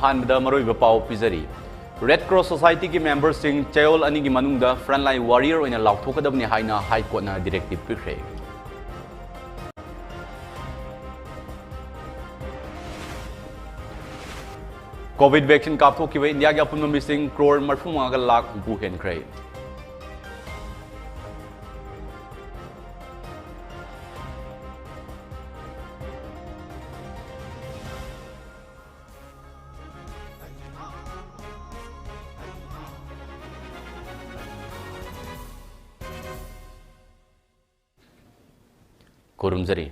अहानबदा मरोइबा पाव पिजरी red cross society की members Singh चयोल अनि की मनुंगदा फ्रंटलाइन वॉरियर ओइना लाउथोकदबनी हाइना हाई कोर्ट ना डायरेक्टिव पिखरे कोविड वैक्सीन कापथोकिबा इंडिया की अपुनम मिसिंग करोड़ 35 लाख हुंपु हेनख्रे कोरुमजरी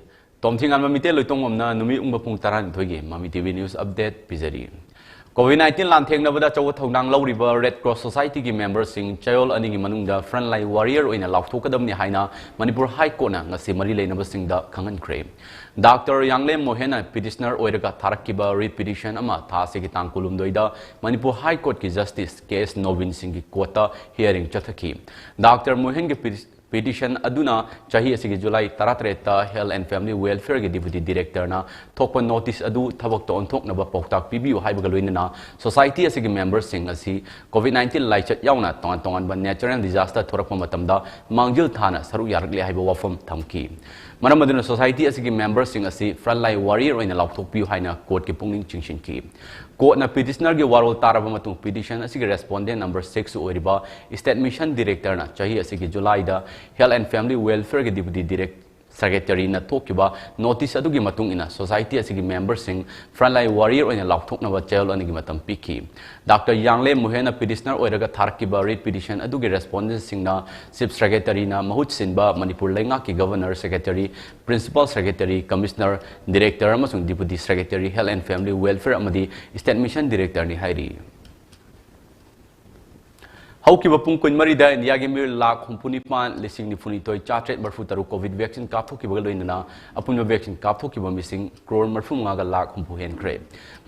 तोमथिंगानबा मिते लोइतोंगमना नुमी उंबा पुंग 12 मामी टीवी न्यूज अपडेट पिजरी कोविड-19 लांथेंगनबदा चौ थौदांग लौरिबा रेड क्रॉस सोसाइटी की मेंबर्स सिंह चयोल अनि की मनुंगदा frontline warrior ओइना लाउथोकदबनी हाइना Manipur high court ना ngasi मरी लेनबसिंगदा खंगनख्रे डॉक्टर यांगले मोहेना पिटिशनर ओइरगा थारकिबा रिट पिटिशन अमा थासे की तांग कुलुमदोइदा मणिपुर हाई कोर्ट की जस्टिस केएस नोबिन सिंह की कोर्ट हियरिंग चथकी डॉक्टर मोहेन के पिटिशन अदुना चाही असिगी जुलाई 13 हेल्थ एंड फैमिली वेलफेयर के डिप्यूटी डायरेक्टर ना थोप नोटिस अदु थबक तो ओंथोकनबा पौताक पिबियु हाइबगा लोइनना सोसाइटी असिगी मेंबर्स सिंह असि कोविड-19 लाइचत यावना तोंगान तोंगान नेचुरल डिजास्टर थोरकपा मतमदा मांगजिल थाना सरु यारगले हाइबा वाफम थमकी मरम अदुना सोसाइटी असिगी मेंबर्स सिंह असि फ्रंटलाइन वॉरियर ओइना लाउथोकपियु हाइना कोर्ट के पुंगनिंग चिंगसिनकी कोर्ट ना पिटिशनर के वारोल तारबा मतुंग पिटिशन असिगी रेस्पोंडेंट नंबर 6 ओइरिबा स्टेट मिशन डायरेक्टर ना चाही असिगी जुलाई दा हेल्थ एंड फैमिली वेलफेयर के डिप्यूटी डायरेक्टर सेक्रेटरी ना थोकिबा नोटिस अदुगी मतुंग इना सोसाइटी असिगी मेंबर्स सिंह फ्रंटलाइन वॉरियर ओइना लाउथोकनबा चेल अनिगी मतम पिकी डॉक्टर यांगले मोहेना पिटिशनर ओइरगा थारकिबा रिट पिटिशन अदुगी रेस्पोंडेंट सिंगना चीफ सेक्रेटरी ना महुत सिनबा मणिपुर लेंगा की governor secretary principal secretary commissioner director अमसुंग deputy secretary health and family welfare अमदी स्टेट मिशन डायरेक्टर नि हाइरी हौकिबा पुंग कुनमरीदा इंडिया के मिर लाख हुंपुनिपान लिसिंग निफुनितोय चाट्रेट मरफु तरु कोविड वैक्सीन कापथोकिबा लोइनना अपुनबा वैक्सीन कापथोकिबा मिसिंग करोड़ 35 लाख हुंपु हेनख्रे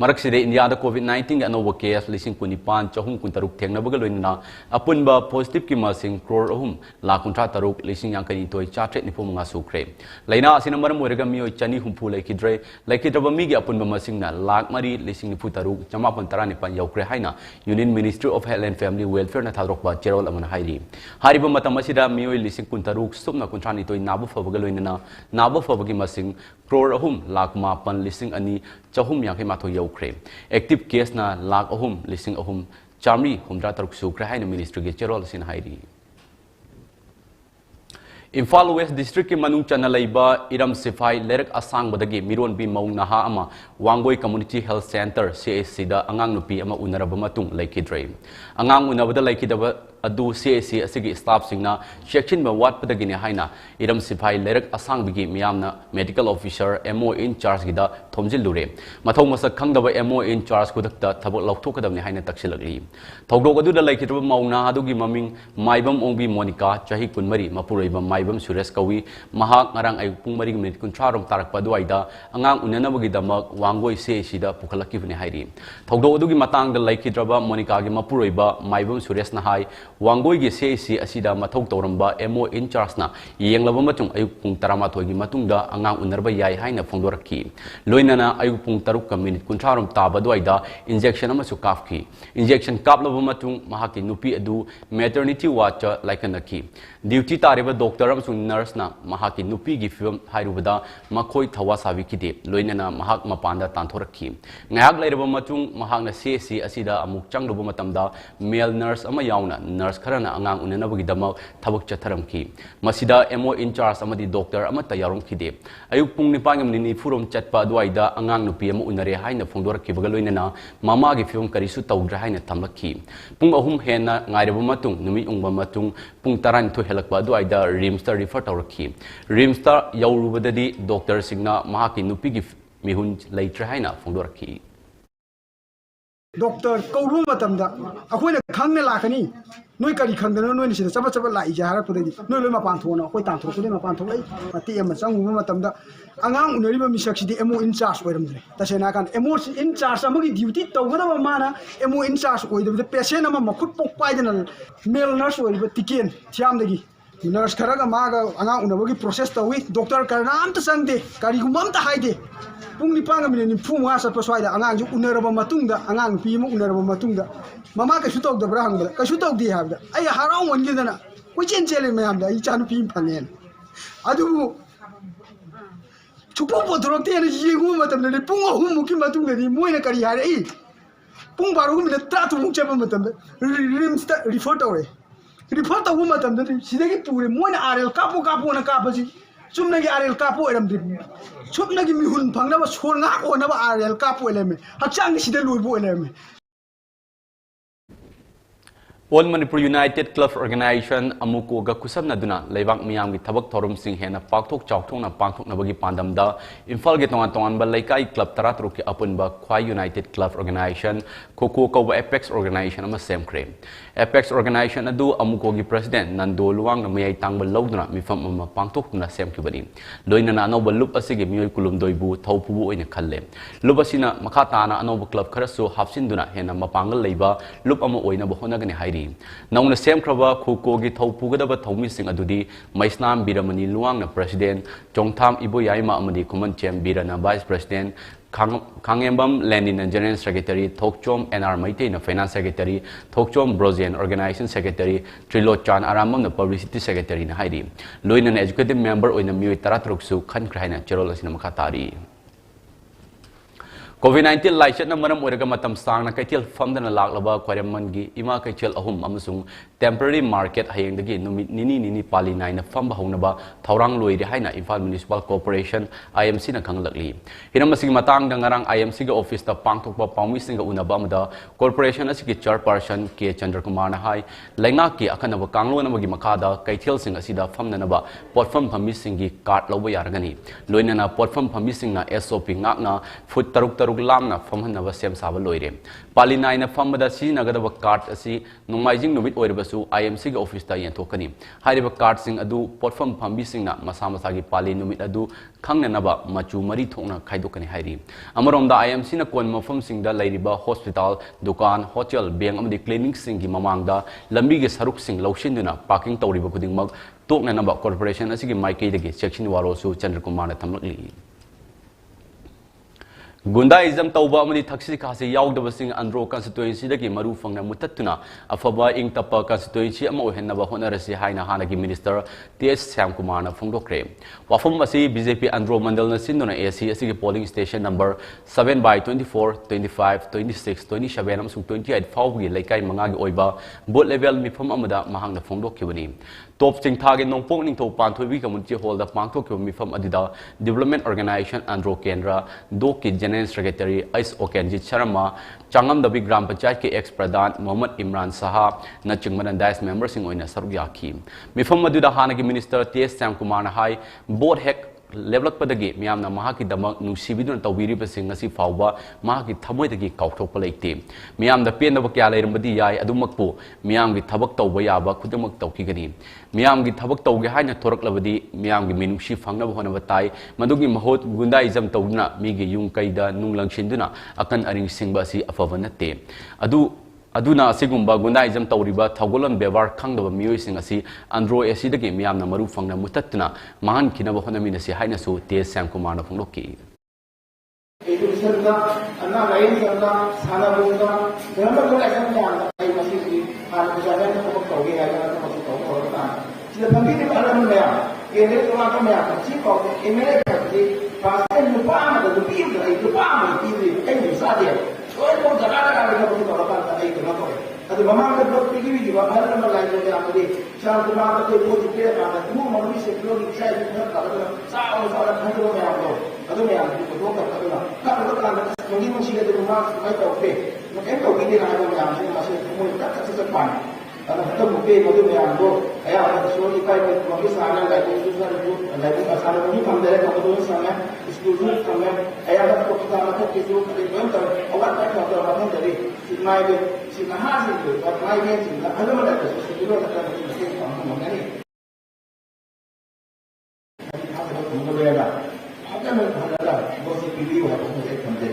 मरकसिदे इंडिया दा कोविड-19 के अनोबा केस लिसिंग कुनिपान चहुम कुनतरुक थेंगनबा लोइनना अपुनबा पॉजिटिव की मसिंग करोड़ 3 लाख 53 लिसिंग यांकनितोय चाट्रेट निफुमंगा सुख्रे लैना असिना मरम ओइरगा मियोय चनी हुंपु लेखिद्रे लेखिद्रबा मिगे अपुनबा मसिंगना लाख मरी लिसिंग निफु तरु 919 यौख्रे हाइना union ministry of health and family welfare ना रोकबा चेरोल अमन हाइरी हारिबा मतम असिदा मियोय लिसिंग कुनतरुक सुमना कुंथ्रानितोय नाबु फबगा लोइनना नाबु फबगी मसिंग करोड़ 3 लाख 5 लिसिंग अनि चहुम यांखे माथो यौख्रे एक्टिव केस ना लाख 3 लिसिंग 3 चामरी हुमद्रा तरुक सुख्रे हाइन मिनिस्ट्री के चेरोल सिन हाइरी इम्फाल वेस्ट डिस्ट्रिक्ट की मनुंग चना लैबा इरम सिफाई लेरक असांगबदगी मिरोन बी मौ नहा अमा वांगोई कम्युनिटी हेल्थ सेंटर CHC दा अंगांग नुपी अमा उनरबा मतुंग लैखिद्रे अंगांग उनबदा लैखिदबा अदु CHC असगी स्टाफ सिंगना सेक्शन में वाटपदगिने हाइना इरम सिफाई लेरक असांगबगी मियामना medical officer MO in charge गिदा थोमजिलुरे मथौ मसक खंगदबा MO इन चार्ज कुदक्ता थबक लौथोकदबने हाइना तक्सिलगरी थौदोक अदुदा लैखिदबा मौना अदुगी ममिंग माइबम ओंबी मोनिका चाही कुनमरी मपुरैबा माइबम सुरेश कवी महाक ngarang ay pung 4:30 tarakpa duaida angang unanabagidamag wangoi CHC da pukhalakibne hairi thogdo adugi matang da laikhidraba monica gi mapuroiba maibam suresh na hai wangoi gi CHC asida mathau toramba MO in charge na yenglaba matung ayuk pung 13 gi matung da angang unarba yai haina phongdorakhi loinana ayuk pung 3 minute 30 taba duaida injection amasu kafki injection kaplaba matung mahaki nupi adu maternity ward laikanaki duty tariba doctor amsung nurse na mahaki nupi gi film hairubada makhoi thawa sabi kide loinana mahak mapanda tanthorakhi ngayak lairaba matung mahakna CHC asida amuk changruba matamda male nurse ama yauna nurse kharana angang unanabagi damak thabak chatharamki masida MO in charge amadi doctor ama tayarum khide ayuk pung nipangam nini furom chatpa duaida angang nupi ama unare haina phongdorakhi baga loinana mama gi film karisu tawdra haina thamlakhi pung ahum hena ngairaba matung numi ungba matung pung 12 helakpa duaida rims refer tawrakhi rims ta yaurubadadi doctor singna mahaki nupi gi mihun leitre haina phongdorakhi doctor kawru matamda akoina khangna lakani noi kari khangdana noi ni sida chaba chaba lai ja harak pudai noi loi mapan thona koi tan thok ma pan thok lai pati am changu matamda angang unariba misak sidi MO in charge oiramdre tasena kan MO in charge amagi duty tawgada mana MO in charge oidabda patient ama makhut pok paidana male nurse oiba tiken thiam dagi nurse kharaga maga anga unabagi process tawi doctor karna amta sangde kari gumam ta haide pung ni panga mini fu ma sa paswaida anga ju unaraba matungda anga pi mu unaraba matungda mama ka shutok da brahang ka shutok di habda ay harau wan gidana ko chen chele me habda I chanu pi phangen adu chupo bodrok te ni yegu matam ne pung ahum mu ki matungda di moina kari hare ai pung baru mi ta tu mu chapa matam rims ta refer tawre refer tawu matam da sidagi pure moina arel kapu kapu na kapasi chumnagi arel kapu eram di chupnagi mihun phangna ba sol nga ko na ba arel kapu eleme hakchang sida luibu eleme All Manipur United Club Organization amuko ga kusam na duna leibak miyam gi thabak thorum sing hena pakthok chawthok na pangthok na bagi pandam da Imphal ge tongan ba laikai club taratru ki apun ba Khwai United Club Organization koko ko ba Apex Organization ama same cream Apex Organization adu amuko gi president Nando Luwang na mayai tangba lawduna mifam ama pangthok na same ki bani loina na no ba lup asige miyoy kulum doibu thaupu oina khalle lup asina makha tana anob club kharasu hapsin duna hena mapangal leiba lup ama oina ba hona gani hairi Nauna Sem Krava Kuko gi Taupugadaba Tomi Sing Adudi, Maisnam Biramani Luang na President, Jongtam Ibo Yaima Amadi Kuman Chem Birana Vice President, Kangembam Lenin and General Secretary, Tokchom NR Meetei na Finance Secretary, Tokchom Brozian Organization Secretary, Trilo Chan Aramam na Publicity Secretary na Hairi. Loin an executive member o na Miwi Taratruksu Khan Kraina Cherol Asina Makatari. COVID-19 laichet na maram oraga matam sang na kaitil fund na laklaba kwaraman gi ima kaitil ahum amasung temporary market hayeng dagi numit nini pali nai na fam bahong na ba thaurang loi ri haina Imphal Municipal Corporation IMC na kanglakli hinam masing matang da ngarang IMC ga office ta pangthok pa pawmi singa unaba amada corporation asiki chairperson K Chandra Kumar na hai lainga ki akana ba kanglo na magi makada kaitil sing asida fam na ba potfam phami singi card lobo yaragani loina na potfam phami sing na SOP ngak na foot taruk lamna famhan na sem saba loire pali nai na famada si nagada ba card asi numaijing numit oirebasu IMC ga office ta yenthokani hariba card sing adu potfam phambi sing na masa gi pali numit adu khangna na ba machu mari thokna khaidokani hairi amarom da IMC na kon mafam sing da lairiba hospital dukan hotel bank amadi clinic sing gi mamang da lambi ge saruk sing laushin duna parking tawriba kuding mag tokna na ba corporation asi gi maikei dagi section warosu Chandra Kumar na thamlakli Gundaism tauba amadi thaksi khasi yaudabasing andro constituency dagi maru fangna mutatuna afaba ing tapa constituency ama ohenna honarasi haina hanagi minister TS Syam Kumar na phongdokre wafam asi BJP andro mandal na sindona AC asigi polling station number 7 by 24 25 26 27 amsung 28 fawgi laikai mangagi oiba both level mifam amada mahangna phongdokkibani top chingthagi nongpong ningtho panthoibi community hall da pangthokkiba mifam adida development organization andro kendra doki General Secretary Ais Okenji Sharma Changam Dabi Gram Panchayat ke ex Pradhan Mohammad Imran Saha na chingmanan dice member sing oina saruk yakhi mifam maduda hanagi minister TS Syam Kumar na hai board hack levelak padagi miyamna mahaki damak nusibidun tawiri basing ngasi fawba mahaki thamoi dagi kauthokpa leite miyamda penaba kya leirambadi yai adumakpu miyamgi thabak tawba yaba khudamak tawkigani miyamgi thabak tawge haina thoraklabadi miyamgi minusi fangnaba honaba tai madugi mahot gundaism tawduna migi yung kaida nunglangsinduna akan aring singba si afava natte aduna asigumba gundaism tawriba thagolon bevar khangdaba miyoi sing asi andro AC dagi miyamna maru fangna mutatna mahan kinaba honamina si haina su TS Syam Kumar na phongloki educationda anna lain sarda sanabunda dhamma ko asan ya ai masih har jalan ko ko ge ya ko ko ko ta sila pambi ni alam me ya ele ko ma me ya si ko emele ka ji pasen nu pa ma do pi do ai do pa ma pi ni ai ni sa dia ko ko jaga daga ko ko ka ta ai ko ko adu mama ka do pi gi wa har na lain ko ya amade sham ko ma ko ko ji pe ma du ma ni se ko ni sai ni ka ka sa o sa ra ko me ya do adu me ya ko do ka ka ka ko ka ko ni mo si ga do ma mai to pe no em ko ni na ko me ya ni ma se ko mo ka ka sa pa ana hata mo pe mo do me ya do aya ana so ni kai ko mo sa na ga ko su sa ru la ni ka sa na ni kam dere ka do sa na exclusive kam aya ka ko ka ma ka ke do ka de ko ta awa ka ka do ma ka de si mai de si na ha si do ka mai ne si na ana ma da ko si do ka ka si ka mo na ni ha ka ko mo le ga ha ka mo ha da bo si pi wa ko de kam de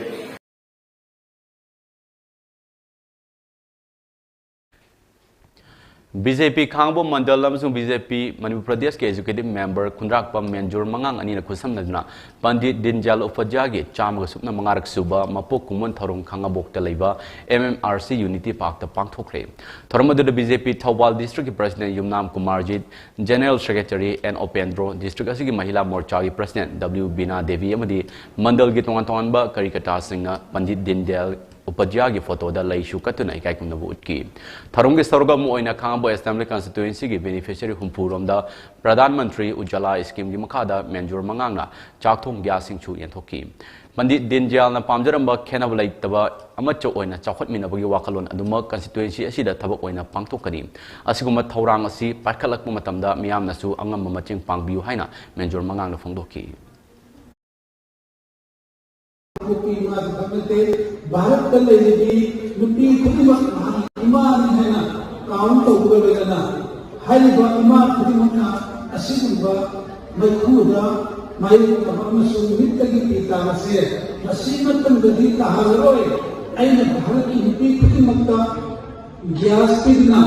BJP Khangbo Mandal amsung BJP Manipur Pradesh ke executive member Khundrakpa Menjur Mangang ani na khusamnadna Pandit Dinjal Upadhyay chamaga supna mangarak suba mapok kumun tharung khangabok ta leiba MMRC Unity Park ta pangthokre tharmadu BJP Thawal District President Yumnam Kumarjit General Secretary N Opendro District asigi Mahila Morcha gi President W Bina Devi amadi Mandal gi tongan tongan ba karikata singna Pandit Dinjal Upadhyay photo da lai shukatuna ikai kumna utki tharung ge sarga mu oina khangbo assembly constituency gi beneficiary humpurom da pradhan mantri ujala scheme gi makhada menjur mangangna chakthong gya singchu yenthoki Pandit Dinjal na pamjaramba khenab laitaba amacho oina chawkhat minabagi wakalon aduma constituency asida thabak oina pangthokani asiguma thaurang asi pakhalakpa matamda miyamna su angam maching pangbiu haina menjur mangangna phongdoki Bharat का लेगी लुटी खुदिमा इमान है ना count तो हुआ लेगा ना हर बार इमान खुदिमा ना असीम बार मैं खुदा मैं अपना सुनित की पिता से असीम तन गति कहा रोए ऐने भारत की लुटी खुदिमा का ग्यास पिना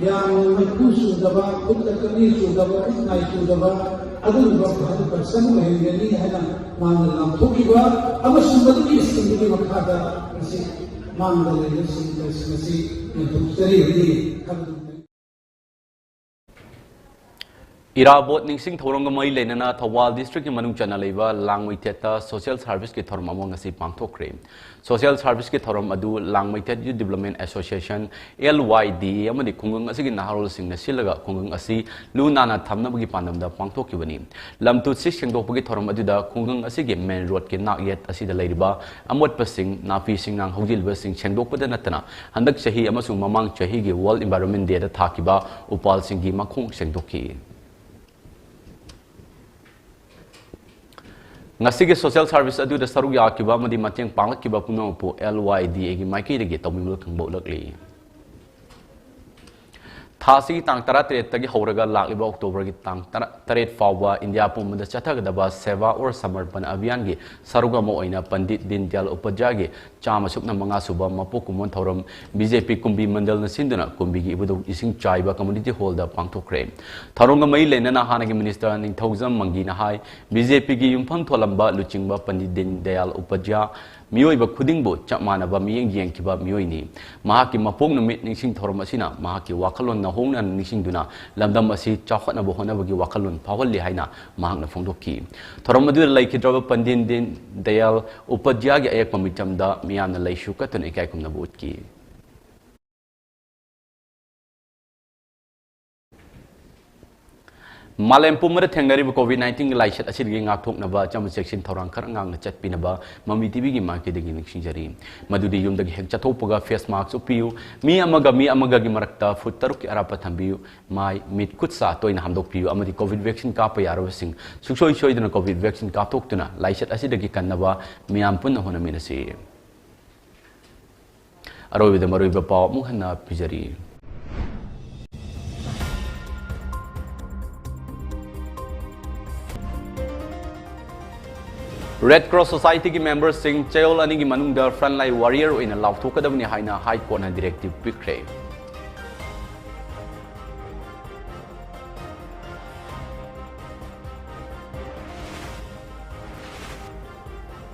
या मैं खुश सुदबा खुद तकनी सुदबा इतना सुदबा अदुल भारत का समूह है नहीं है ना मांगल नाम थोकी बार अब सुबह की स्थिति में खादा इसे मांगल है इसे दूसरी हुई Irabot ningsing thorong mai lenana Thawal district ki manung chana leiba langmai theta social service ki thorom among asi pangthokre social service ki thorom adu langmai thet youth development association LYD amadi khungung asi ki naharol sing na silaga khungung asi luna na thamna bagi pandam da pangthok ki bani lamtu six sengdok bagi thorom adu da khungung asi ki main road ki nak yet asi da leiriba amot pasing napi sing nang hogil ba sing sengdok pada natana handak chahi amasung mamang chahi gi world environment day da thakiba upal sing gi makhung sengdoki Ngasige social service adu da saruk ya kiba madi mateng pangak kiba puno po LYD gi maiki de gi tomimul khangbo lakli Thasi tang tara tret tagi horaga lakliba October gi tang taret fawa India pumda chathaga daba seva or samarpan abhiyan gi saruga mo oina Pandit Dinjal Upadhyay gi chama sukna manga suba mapo kumon thorom BJP kumbi mandal na sinduna kumbi gi ibudu ising chaiba community hall da pangthokre tharonga mai lenana hanagi minister ning thousand mangi na hai BJP gi yumpham tholamba luchingba Pandit Dinjal Upadhyay Mioi ba khuding bo chamana ba miyeng yeng kiba mioi ni mahaki mapong na mit ningsing thorom asina mahaki wakalon na hong na ningsing duna lamdam asi chawkhat na bo hona bagi wakalon phawal li haina mahak na phongdoki thorom adu lai khidra Pandit Dinjal Upadhyay gi ayak pamitam da miyam na lai shukatun ikai kum na botki Malem pumara thengari ba COVID-19 laishat asir gi ngak thok na ba cham section thorang khar ngang na chat pina ba Mami TV gi market gi ningsing jari madudi yum dagi hek chathopaga face mask upiu mi amaga gi marakta foot taruk ki arapa thambiu mai mit kutsa toina hamdok piu amadi COVID vaccine ka pa yaro sing suksoi dana COVID vaccine ka thok tuna laishat asir dagi kannaba miyam pun hona minasi aroi da maroi ba pa mu hanna pijari Red Cross Society ki members sing chayol ani ki manung da frontline warrior in a law thokadabni haina high court na directive pikre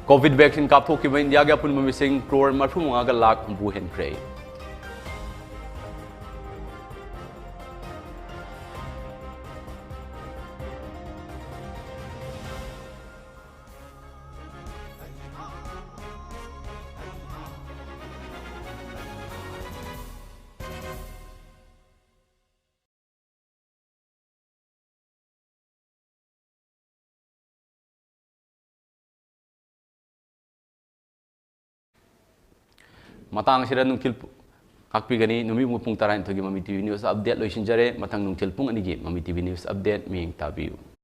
COVID vaccine kap thoki ba India ga pun mamising crore marfu nga ga lakh bu henkre Matang sira nungtil kakpi gani numi mupung taran thogi Mami TV News update loisin jare matang nungtil pung anigi Mami TV News update ming tabiu